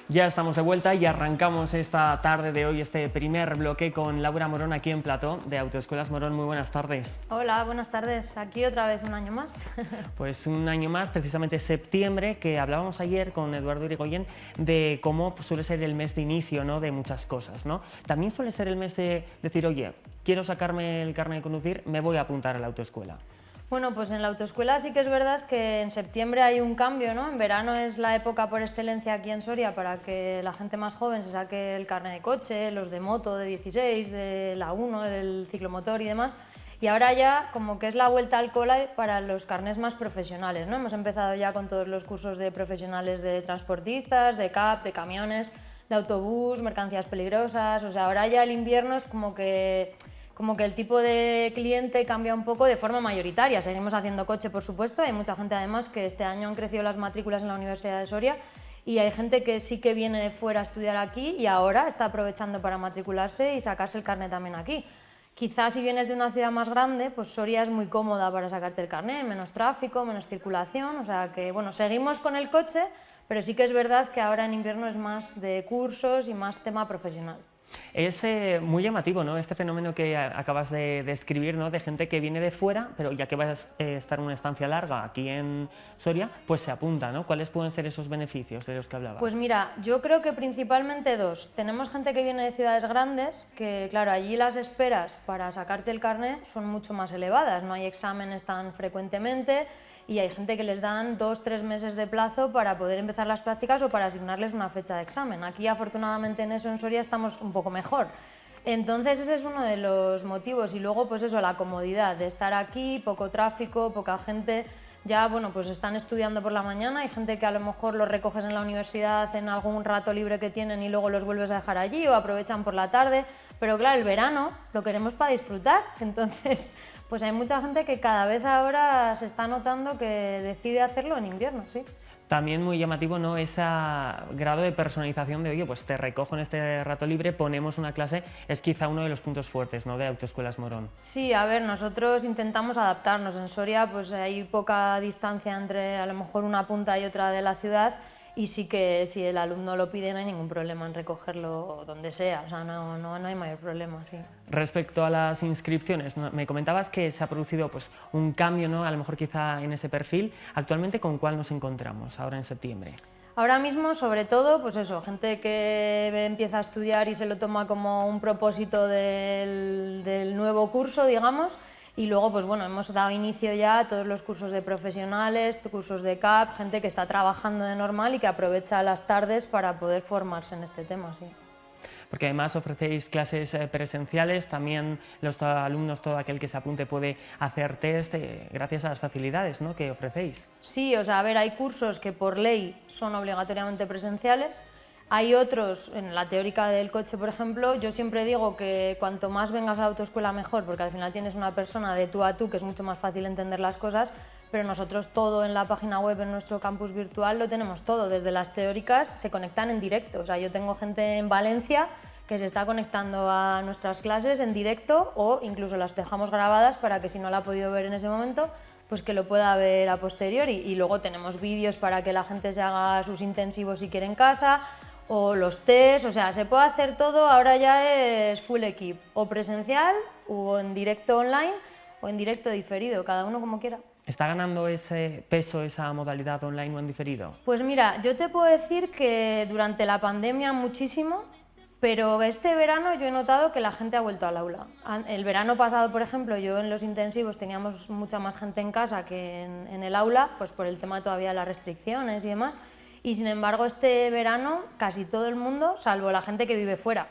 Ya estamos de vuelta y arrancamos esta tarde de hoy, este primer bloque con Laura Morón aquí en Plató de Autoescuelas Morón. Muy buenas tardes. Hola, buenas tardes. Aquí otra vez un año más. Pues un año más, precisamente septiembre, que hablábamos ayer con Eduardo Irigoyen de cómo suele ser el mes de inicio, ¿no?, de muchas cosas, ¿no? También suele ser el mes de decir, oye, quiero sacarme el carnet de conducir, me voy a apuntar a la autoescuela. Bueno, pues en la autoescuela sí que es verdad que en septiembre hay un cambio, ¿no? En verano es la época por excelencia aquí en Soria para que la gente más joven se saque el carnet de coche, los de moto de 16, de la 1, del ciclomotor y demás. Y ahora ya como que es la vuelta al cole para los carnets más profesionales, ¿no? Hemos empezado ya con todos los cursos de profesionales de transportistas, de CAP, de camiones, de autobús, mercancías peligrosas. O sea, ahora ya el invierno es como que el tipo de cliente cambia un poco de forma mayoritaria. Seguimos haciendo coche, por supuesto, hay mucha gente además que este año han crecido las matrículas en la Universidad de Soria y hay gente que sí que viene de fuera a estudiar aquí y ahora está aprovechando para matricularse y sacarse el carnet también aquí. Quizás si vienes de una ciudad más grande, pues Soria es muy cómoda para sacarte el carnet, menos tráfico, menos circulación, o sea que bueno, seguimos con el coche, pero sí que es verdad que ahora en invierno es más de cursos y más tema profesional. Es muy llamativo, ¿no?, este fenómeno que acabas de describir, ¿no?, de gente que viene de fuera, pero ya que va a estar una estancia larga aquí en Soria, pues se apunta, ¿no? ¿Cuáles pueden ser esos beneficios de los que hablabas? Pues mira, yo creo que principalmente dos. Tenemos gente que viene de ciudades grandes, que claro, allí las esperas para sacarte el carnet son mucho más elevadas, no hay exámenes tan frecuentemente y hay gente que les dan 2 o 3 meses de plazo para poder empezar las prácticas o para asignarles una fecha de examen. Aquí afortunadamente en eso en Soria estamos un poco mejor. Entonces ese es uno de los motivos y luego pues eso, la comodidad de estar aquí, poco tráfico, poca gente. Ya, bueno, pues están estudiando por la mañana, hay gente que a lo mejor los recoges en la universidad en algún rato libre que tienen y luego los vuelves a dejar allí o aprovechan por la tarde, pero claro, el verano lo queremos para disfrutar, entonces pues hay mucha gente que cada vez ahora se está notando que decide hacerlo en invierno, sí. También muy llamativo, ¿no?, ese grado de personalización de, oye, pues te recojo en este rato libre, ponemos una clase, es quizá uno de los puntos fuertes, ¿no?, de Autoescuelas Morón. Sí, a ver, nosotros intentamos adaptarnos. En Soria pues hay poca distancia entre a lo mejor una punta y otra de la ciudad y sí que si el alumno lo pide no hay ningún problema en recogerlo donde sea, o sea, no hay mayor problema, sí. Respecto a las inscripciones, ¿no?, me comentabas que se ha producido pues un cambio, ¿no?, a lo mejor quizá en ese perfil. Actualmente, ¿con cuál nos encontramos ahora en septiembre? Ahora mismo, sobre todo, pues eso, gente que empieza a estudiar y se lo toma como un propósito del nuevo curso, digamos, y luego, pues bueno, hemos dado inicio ya a todos los cursos de profesionales, cursos de CAP, gente que está trabajando de normal y que aprovecha las tardes para poder formarse en este tema, sí. Porque además ofrecéis clases presenciales, también los alumnos, todo aquel que se apunte puede hacer test gracias a las facilidades, ¿no?, que ofrecéis. Sí, o sea, a ver, hay cursos que por ley son obligatoriamente presenciales, hay otros, en la teórica del coche, por ejemplo, yo siempre digo que cuanto más vengas a la autoescuela mejor, porque al final tienes una persona de tú a tú que es mucho más fácil entender las cosas, pero nosotros todo en la página web, en nuestro campus virtual, lo tenemos todo, desde las teóricas se conectan en directo, o sea, yo tengo gente en Valencia que se está conectando a nuestras clases en directo o incluso las dejamos grabadas para que si no la ha podido ver en ese momento, pues que lo pueda ver a posteriori. Y luego tenemos vídeos para que la gente se haga sus intensivos si quiere en casa, o los test, o sea, se puede hacer todo, ahora ya es full equip, o presencial, o en directo online, o en directo diferido, cada uno como quiera. ¿Está ganando ese peso, esa modalidad online o en diferido? Pues mira, yo te puedo decir que durante la pandemia muchísimo, pero este verano yo he notado que la gente ha vuelto al aula. El verano pasado, por ejemplo, yo en los intensivos teníamos mucha más gente en casa que en el aula, pues por el tema todavía de las restricciones y demás, y sin embargo este verano casi todo el mundo, salvo la gente que vive fuera.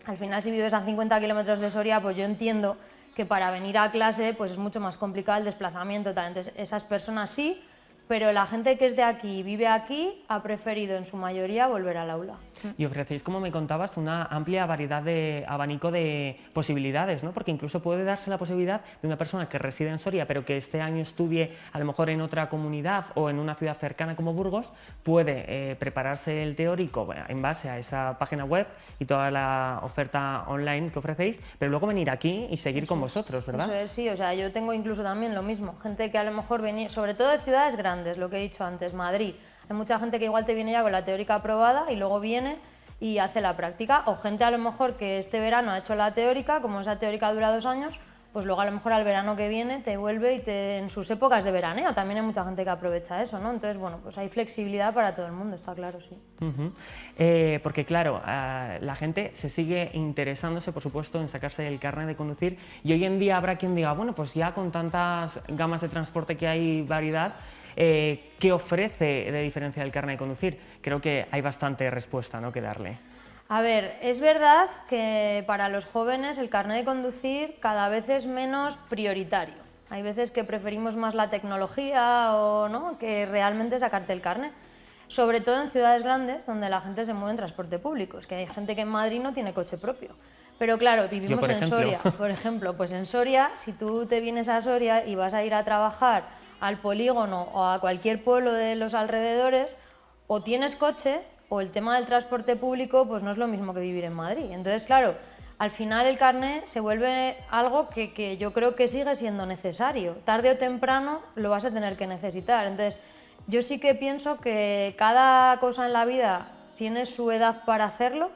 Al final si vives a 50 kilómetros de Soria, pues yo entiendo que para venir a clase pues es mucho más complicado el desplazamiento, tal. Entonces esas personas sí, pero la gente que es de aquí y vive aquí ha preferido en su mayoría volver al aula. Y ofrecéis, como me contabas, una amplia variedad de abanico de posibilidades, ¿no? Porque incluso puede darse la posibilidad de una persona que reside en Soria, pero que este año estudie a lo mejor en otra comunidad o en una ciudad cercana como Burgos, puede prepararse el teórico en base a esa página web y toda la oferta online que ofrecéis, pero luego venir aquí y seguir con vosotros, ¿verdad? Eso es, sí, o sea, yo tengo incluso también lo mismo, gente que a lo mejor venía, sobre todo de ciudades grandes, lo que he dicho antes, Madrid. Hay mucha gente que igual te viene ya con la teórica aprobada y luego viene y hace la práctica, o gente a lo mejor que este verano ha hecho la teórica, como esa teórica dura 2 años, pues luego a lo mejor al verano que viene te vuelve y en sus épocas de veraneo también hay mucha gente que aprovecha eso, ¿no? Entonces, bueno, pues hay flexibilidad para todo el mundo, está claro, sí. Porque claro, la gente se sigue interesándose, por supuesto, en sacarse el carnet de conducir, y hoy en día habrá quien diga, bueno, pues ya con tantas gamas de transporte que hay, variedad, ¿qué ofrece de diferencia el carnet de conducir? Creo que hay bastante respuesta, ¿no?, que darle. A ver, es verdad que para los jóvenes el carnet de conducir cada vez es menos prioritario. Hay veces que preferimos más la tecnología o no que realmente sacarte el carnet. Sobre todo en ciudades grandes donde la gente se mueve en transporte público. Es que hay gente que en Madrid no tiene coche propio. Pero claro, vivimos en Soria, por ejemplo. Pues en Soria, si tú te vienes a Soria y vas a ir a trabajar al polígono o a cualquier pueblo de los alrededores, o tienes coche, o el tema del transporte público pues no es lo mismo que vivir en Madrid. Entonces, claro, al final el carnet se vuelve algo que yo creo que sigue siendo necesario. Tarde o temprano lo vas a tener que necesitar. Entonces, yo sí que pienso que cada cosa en la vida tiene su edad para hacerlo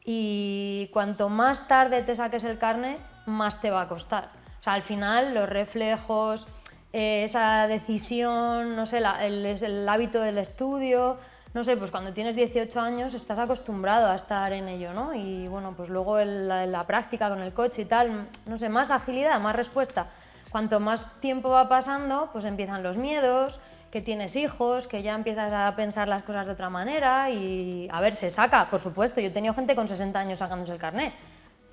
y cuanto más tarde te saques el carnet, más te va a costar. O sea, al final los reflejos, esa decisión, no sé, el hábito del estudio, no sé, pues cuando tienes 18 años estás acostumbrado a estar en ello, ¿no? Y bueno, pues luego la práctica con el coche y tal, no sé, más agilidad, más respuesta. Cuanto más tiempo va pasando, pues empiezan los miedos, que tienes hijos, que ya empiezas a pensar las cosas de otra manera y, a ver, se saca, por supuesto. Yo he tenido gente con 60 años sacándose el carnet.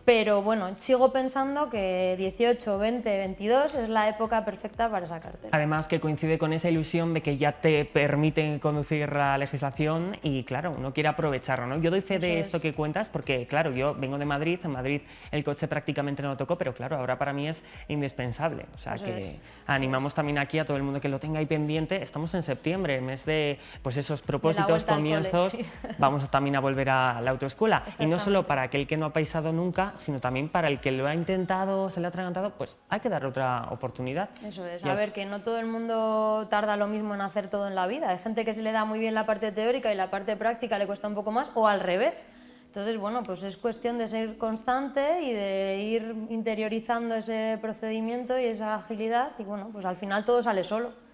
Pero bueno, sigo pensando que 18, 20, 22 es la época perfecta para sacártelo. Además que coincide con esa ilusión de que ya te permiten conducir la legislación y claro, uno quiere aprovecharlo, ¿no? Yo doy fe de esto que cuentas porque claro, yo vengo de Madrid, en Madrid el coche prácticamente no lo toco, pero claro, ahora para mí es indispensable. O sea que animamos también aquí a todo el mundo que lo tenga ahí pendiente. Estamos en septiembre, el mes de pues esos propósitos, comienzos, cole, sí. Vamos también a volver a la autoescuela. Y no solo para aquel que no ha paisado nunca, sino también para el que lo ha intentado, se le ha atragantado, pues hay que darle otra oportunidad. Eso es, a ver, que no todo el mundo tarda lo mismo en hacer todo en la vida. Hay gente que se le da muy bien la parte teórica y la parte práctica le cuesta un poco más, o al revés. Entonces, bueno, pues es cuestión de ser constante y de ir interiorizando ese procedimiento y esa agilidad y bueno, pues al final todo sale solo.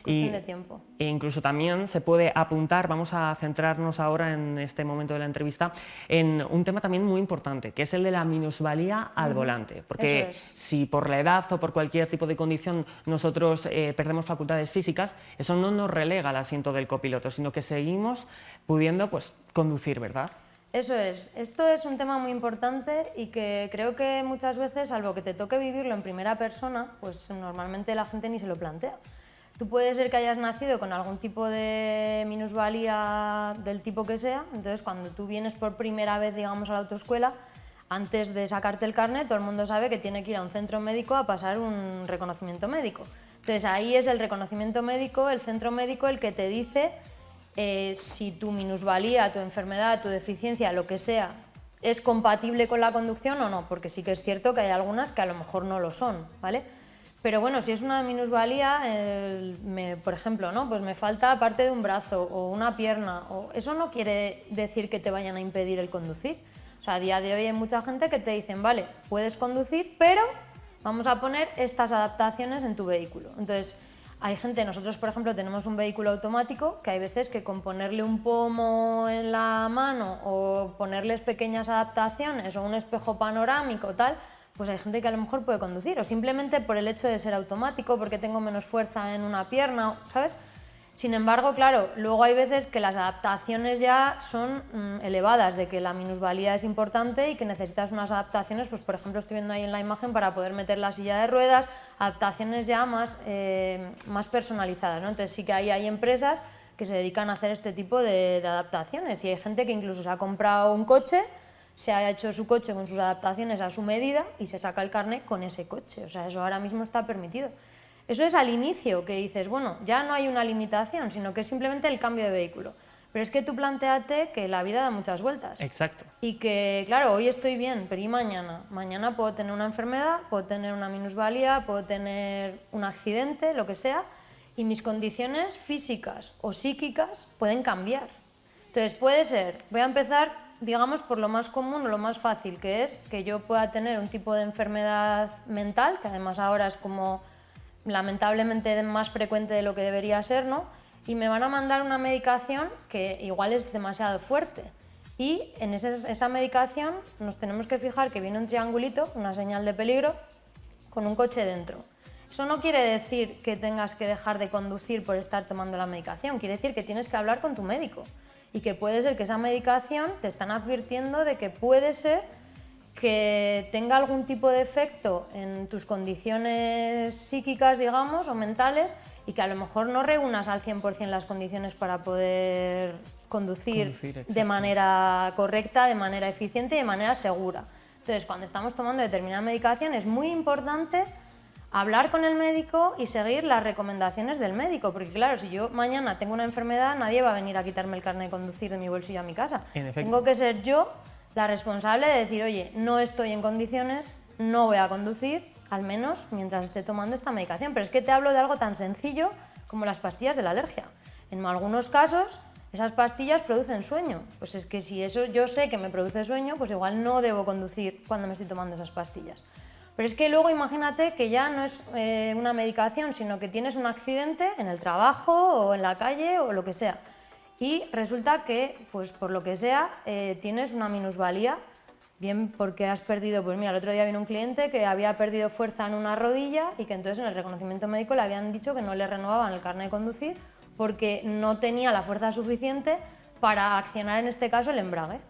Cuestión de tiempo. E incluso también se puede apuntar, vamos a centrarnos ahora en este momento de la entrevista, en un tema también muy importante, que es el de la minusvalía al volante. Porque si por la edad o por cualquier tipo de condición nosotros perdemos facultades físicas, eso no nos relega al asiento del copiloto, sino que seguimos pudiendo pues, conducir, ¿verdad? Eso es. Esto es un tema muy importante y que creo que muchas veces, salvo que te toque vivirlo en primera persona, pues normalmente la gente ni se lo plantea. Tú puedes ser que hayas nacido con algún tipo de minusvalía del tipo que sea, entonces cuando tú vienes por primera vez, digamos, a la autoescuela, antes de sacarte el carnet, todo el mundo sabe que tiene que ir a un centro médico a pasar un reconocimiento médico. Entonces ahí es el reconocimiento médico, el centro médico, el que te dice si tu minusvalía, tu enfermedad, tu deficiencia, lo que sea, es compatible con la conducción o no, porque sí que es cierto que hay algunas que a lo mejor no lo son, ¿vale? Pero bueno, si es una minusvalía, por ejemplo, ¿no? Pues me falta parte de un brazo o una pierna, eso no quiere decir que te vayan a impedir el conducir. O sea, a día de hoy hay mucha gente que te dicen, vale, puedes conducir, pero vamos a poner estas adaptaciones en tu vehículo. Entonces, hay gente, nosotros por ejemplo tenemos un vehículo automático que hay veces que con ponerle un pomo en la mano o ponerles pequeñas adaptaciones o un espejo panorámico tal, pues hay gente que a lo mejor puede conducir, o simplemente por el hecho de ser automático, porque tengo menos fuerza en una pierna, ¿sabes? Sin embargo, claro, luego hay veces que las adaptaciones ya son elevadas, de que la minusvalía es importante y que necesitas unas adaptaciones, pues por ejemplo estoy viendo ahí en la imagen para poder meter la silla de ruedas, adaptaciones ya más personalizadas, ¿no? Entonces sí que ahí hay empresas que se dedican a hacer este tipo de adaptaciones y hay gente que incluso se ha comprado un coche, se ha hecho su coche con sus adaptaciones a su medida y se saca el carnet con ese coche, o sea, eso ahora mismo está permitido. Eso es al inicio, que dices, bueno, ya no hay una limitación, sino que es simplemente el cambio de vehículo. Pero es que tú plantéate que la vida da muchas vueltas. Exacto. Y que, claro, hoy estoy bien, pero ¿y mañana? Mañana puedo tener una enfermedad, puedo tener una minusvalía, puedo tener un accidente, lo que sea, y mis condiciones físicas o psíquicas pueden cambiar. Entonces puede ser, voy a empezar, digamos, por lo más común o lo más fácil, que es que yo pueda tener un tipo de enfermedad mental, que además ahora es como lamentablemente más frecuente de lo que debería ser, ¿no? Y me van a mandar una medicación que igual es demasiado fuerte. Y en esa medicación nos tenemos que fijar que viene un triangulito, una señal de peligro, con un coche dentro. Eso no quiere decir que tengas que dejar de conducir por estar tomando la medicación, quiere decir que tienes que hablar con tu médico y que puede ser que esa medicación te están advirtiendo de que puede ser que tenga algún tipo de efecto en tus condiciones psíquicas, digamos, o mentales, y que a lo mejor no reúnas al 100% las condiciones para poder conducir de manera correcta, de manera eficiente y de manera segura. Entonces, cuando estamos tomando determinada medicación es muy importante hablar con el médico y seguir las recomendaciones del médico, porque claro, si yo mañana tengo una enfermedad, nadie va a venir a quitarme el carnet de conducir de mi bolsillo a mi casa. Tengo que ser yo la responsable de decir, oye, no estoy en condiciones, no voy a conducir, al menos mientras esté tomando esta medicación. Pero es que te hablo de algo tan sencillo como las pastillas de la alergia. En algunos casos, esas pastillas producen sueño. Pues es que si eso yo sé que me produce sueño, pues igual no debo conducir cuando me estoy tomando esas pastillas. Pero es que luego imagínate que ya no es una medicación, sino que tienes un accidente en el trabajo o en la calle o lo que sea. Y resulta que, pues por lo que sea, tienes una minusvalía, bien porque has perdido, pues mira, el otro día vino un cliente que había perdido fuerza en una rodilla y que entonces en el reconocimiento médico le habían dicho que no le renovaban el carnet de conducir porque no tenía la fuerza suficiente para accionar en este caso el embrague.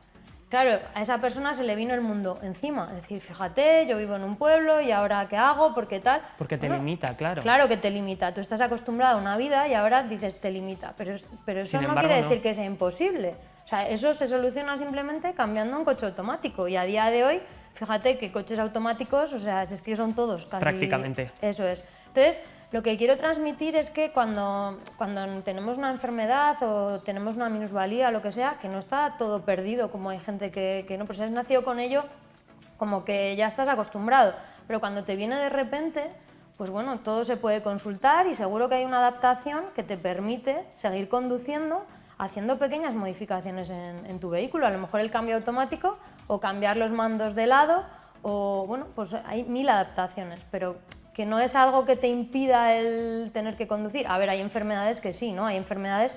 Claro, a esa persona se le vino el mundo encima, es decir, fíjate, yo vivo en un pueblo y ahora ¿qué hago? ¿Por qué tal? Porque te limita, claro. Claro que te limita, tú estás acostumbrado a una vida y ahora dices te limita, pero eso no quiere decir que sea imposible. O sea, eso se soluciona simplemente cambiando un coche automático y a día de hoy, fíjate que coches automáticos, o sea, es que son todos casi... Prácticamente. Eso es. Entonces, lo que quiero transmitir es que cuando tenemos una enfermedad o tenemos una minusvalía o lo que sea, que no está todo perdido, como hay gente que no, pues has nacido con ello, como que ya estás acostumbrado. Pero cuando te viene de repente, pues bueno, todo se puede consultar y seguro que hay una adaptación que te permite seguir conduciendo haciendo pequeñas modificaciones en tu vehículo. A lo mejor el cambio automático o cambiar los mandos de lado o bueno, pues hay 1000 adaptaciones, pero que no es algo que te impida el tener que conducir. A ver, hay enfermedades que sí, ¿no? Hay enfermedades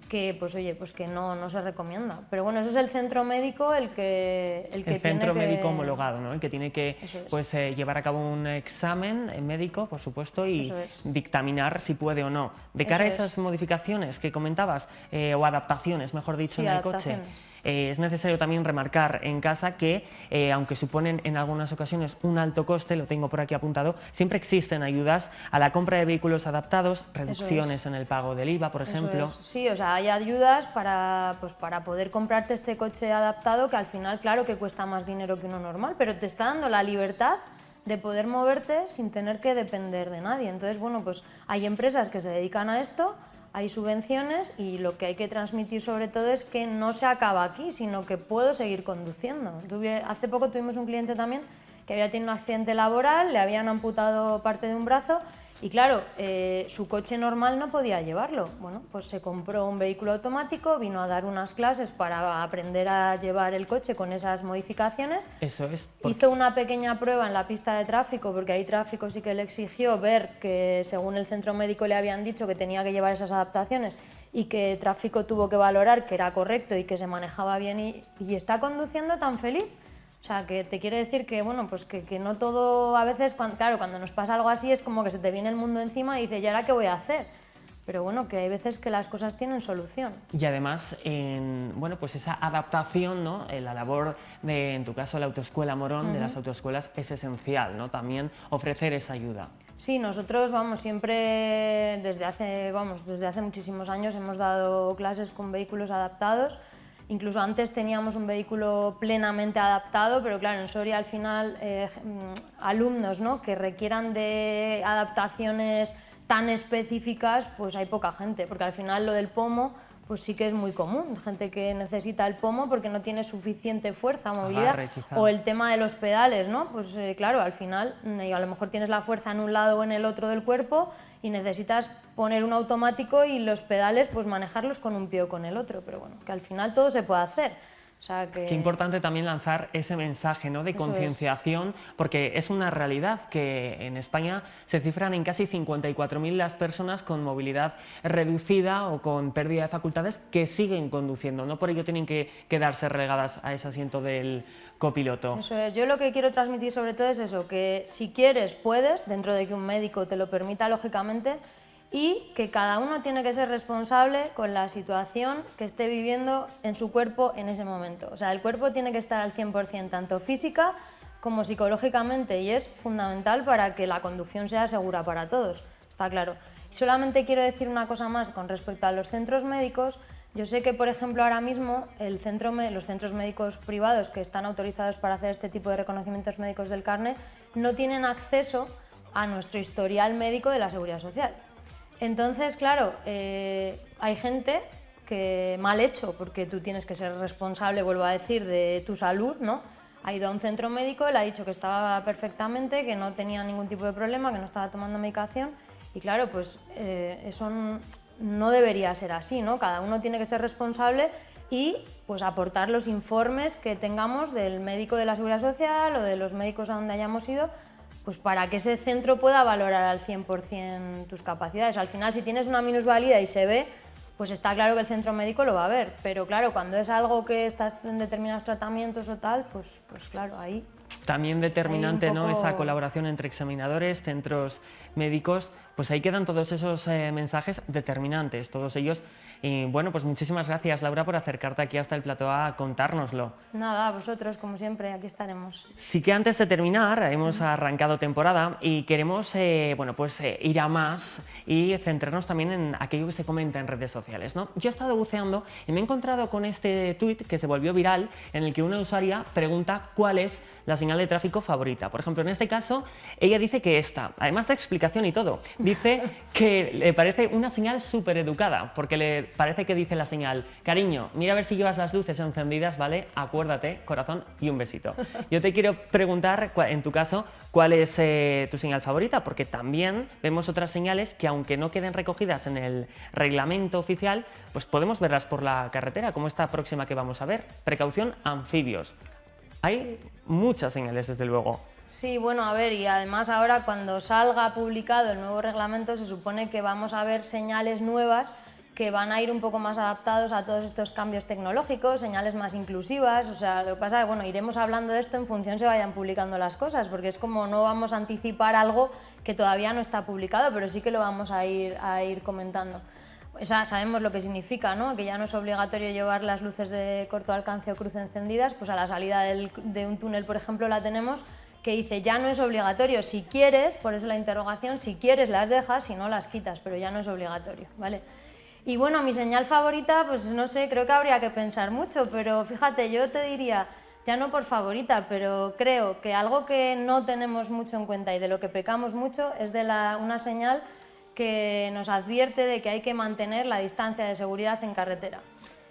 que, pues oye, pues que no se recomienda. Pero bueno, eso es el centro médico el que centro médico homologado, ¿no? El que tiene que pues, llevar a cabo un examen médico, por supuesto, y dictaminar si puede o no. De cara a esas modificaciones que comentabas, o adaptaciones, mejor dicho, en el coche, es necesario también remarcar en casa que, aunque suponen en algunas ocasiones un alto coste, lo tengo por aquí apuntado, siempre existen ayudas a la compra de vehículos adaptados, reducciones en el pago del IVA, por ejemplo. Sí, o sea, hay ayudas para poder comprarte este coche adaptado que al final, claro que cuesta más dinero que uno normal, pero te está dando la libertad de poder moverte sin tener que depender de nadie. Entonces, bueno, pues hay empresas que se dedican a esto, hay subvenciones y lo que hay que transmitir sobre todo es que no se acaba aquí, sino que puedo seguir conduciendo. Hace poco tuvimos un cliente también que había tenido un accidente laboral, le habían amputado parte de un brazo y claro, su coche normal no podía llevarlo. Bueno, pues se compró un vehículo automático, vino a dar unas clases para aprender a llevar el coche con esas modificaciones. Eso es. Hizo una pequeña prueba en la pista de tráfico, porque ahí tráfico sí que le exigió ver que según el centro médico le habían dicho que tenía que llevar esas adaptaciones y que tráfico tuvo que valorar que era correcto y que se manejaba bien y está conduciendo tan feliz. O sea, que te quiere decir que, bueno, pues que no todo, a veces, claro, cuando nos pasa algo así es como que se te viene el mundo encima y dices, ¿y ahora qué voy a hacer? Pero bueno, que hay veces que las cosas tienen solución. Y además, bueno, pues esa adaptación, ¿no? La labor de, en tu caso, la Autoescuela Morón, de las autoescuelas, es esencial, ¿no? También ofrecer esa ayuda. Sí, nosotros, vamos, siempre, desde hace muchísimos años hemos dado clases con vehículos adaptados. Incluso antes teníamos un vehículo plenamente adaptado, pero claro, en Soria al final alumnos, ¿no?, que requieran de adaptaciones tan específicas, pues hay poca gente, porque al final lo del pomo pues sí que es muy común, gente que necesita el pomo porque no tiene suficiente fuerza o movilidad, o el tema de los pedales, ¿no? Pues claro, al final a lo mejor tienes la fuerza en un lado o en el otro del cuerpo y necesitas poner un automático y los pedales pues manejarlos con un pie o con el otro, pero bueno, que al final todo se puede hacer. O sea que... Qué importante también lanzar ese mensaje, ¿no?, de concienciación, porque es una realidad que en España se cifran en casi 54.000 las personas con movilidad reducida o con pérdida de facultades que siguen conduciendo, no por ello tienen que quedarse relegadas a ese asiento del copiloto. Eso es, yo lo que quiero transmitir sobre todo es eso, que si quieres puedes, dentro de que un médico te lo permita lógicamente, y que cada uno tiene que ser responsable con la situación que esté viviendo en su cuerpo en ese momento. O sea, el cuerpo tiene que estar al 100%, tanto física como psicológicamente, y es fundamental para que la conducción sea segura para todos, está claro. Y solamente quiero decir una cosa más con respecto a los centros médicos. Yo sé que, por ejemplo, ahora mismo los centros médicos privados que están autorizados para hacer este tipo de reconocimientos médicos del carné no tienen acceso a nuestro historial médico de la Seguridad Social. Entonces, claro, hay gente que mal hecho, porque tú tienes que ser responsable, vuelvo a decir, de tu salud, ¿no? Ha ido a un centro médico, le ha dicho que estaba perfectamente, que no tenía ningún tipo de problema, que no estaba tomando medicación, y claro, pues eso no debería ser así, ¿no? Cada uno tiene que ser responsable y pues aportar los informes que tengamos del médico de la Seguridad Social o de los médicos a donde hayamos ido, pues para que ese centro pueda valorar al 100% tus capacidades. Al final, si tienes una minusvalía y se ve, pues está claro que el centro médico lo va a ver, pero claro, cuando es algo que estás en determinados tratamientos o tal, pues claro, ahí... También determinante, ¿no?, esa colaboración entre examinadores, centros médicos, pues ahí quedan todos esos mensajes determinantes, todos ellos. Y bueno, pues muchísimas gracias, Laura, por acercarte aquí hasta el plató a contárnoslo. Nada, a vosotros, como siempre, aquí estaremos. Sí que antes de terminar, hemos arrancado temporada y queremos ir a más y centrarnos también en aquello que se comenta en redes sociales, ¿no? Yo he estado buceando y me he encontrado con este tuit que se volvió viral, en el que una usuaria pregunta cuál es la señal de tráfico favorita. Por ejemplo, en este caso, ella dice que esta, además de explicación y todo, dice que le parece una señal súper educada, porque le parece que dice la señal: cariño, mira a ver si llevas las luces encendidas, ¿vale? Acuérdate, corazón y un besito. Yo te quiero preguntar, en tu caso, ¿cuál es tu señal favorita? Porque también vemos otras señales que, aunque no queden recogidas en el reglamento oficial, pues podemos verlas por la carretera, como esta próxima que vamos a ver. Precaución, anfibios. Hay muchas señales, desde luego. Sí, bueno, a ver, y además ahora cuando salga publicado el nuevo reglamento se supone que vamos a ver señales nuevas que van a ir un poco más adaptados a todos estos cambios tecnológicos, señales más inclusivas. O sea, lo que pasa es que, bueno, iremos hablando de esto en función se vayan publicando las cosas, porque es como no vamos a anticipar algo que todavía no está publicado, pero sí que lo vamos a ir comentando. Sabemos lo que significa, ¿no? Que ya no es obligatorio llevar las luces de corto alcance o cruz encendidas, pues a la salida de un túnel, por ejemplo, la tenemos, que dice ya no es obligatorio, si quieres, por eso la interrogación, si quieres las dejas, si no las quitas, pero ya no es obligatorio, ¿vale? Y bueno, mi señal favorita, pues no sé, creo que habría que pensar mucho, pero fíjate, yo te diría, ya no por favorita, pero creo que algo que no tenemos mucho en cuenta y de lo que pecamos mucho es de una señal que nos advierte de que hay que mantener la distancia de seguridad en carretera.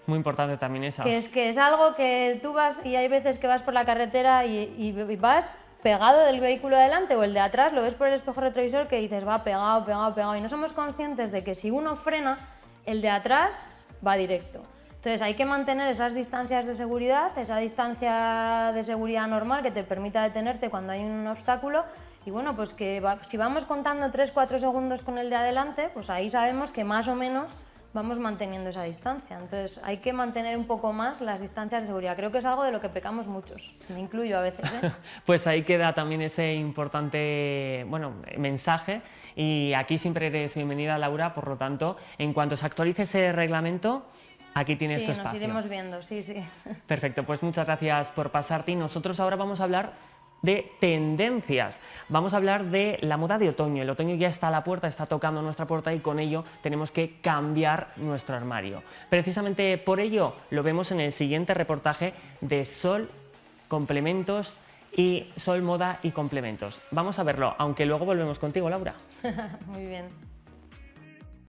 Muy importante también esa. Que es algo que tú vas y hay veces que vas por la carretera y vas pegado del vehículo de delante o el de atrás, lo ves por el espejo retrovisor que dices va pegado, pegado, pegado, y no somos conscientes de que si uno frena, el de atrás va directo. Entonces hay que mantener esas distancias de seguridad, esa distancia de seguridad normal que te permita detenerte cuando hay un obstáculo. Y bueno, pues que si vamos contando 3-4 segundos con el de adelante, pues ahí sabemos que más o menos vamos manteniendo esa distancia. Entonces hay que mantener un poco más las distancias de seguridad. Creo que es algo de lo que pecamos muchos, me incluyo a veces, ¿eh? Pues ahí queda también ese importante mensaje, y aquí siempre eres bienvenida, Laura, por lo tanto, en cuanto se actualice ese reglamento, aquí tienes tu espacio. Sí, nos iremos viendo, sí. Perfecto, pues muchas gracias por pasarte, y nosotros ahora vamos a hablar de tendencias. Vamos a hablar de la moda de otoño. El otoño ya está a la puerta, está tocando nuestra puerta, y con ello tenemos que cambiar nuestro armario. Precisamente por ello lo vemos en el siguiente reportaje de Sol Complementos y Sol Moda y Complementos. Vamos a verlo, aunque luego volvemos contigo, Laura. Muy bien.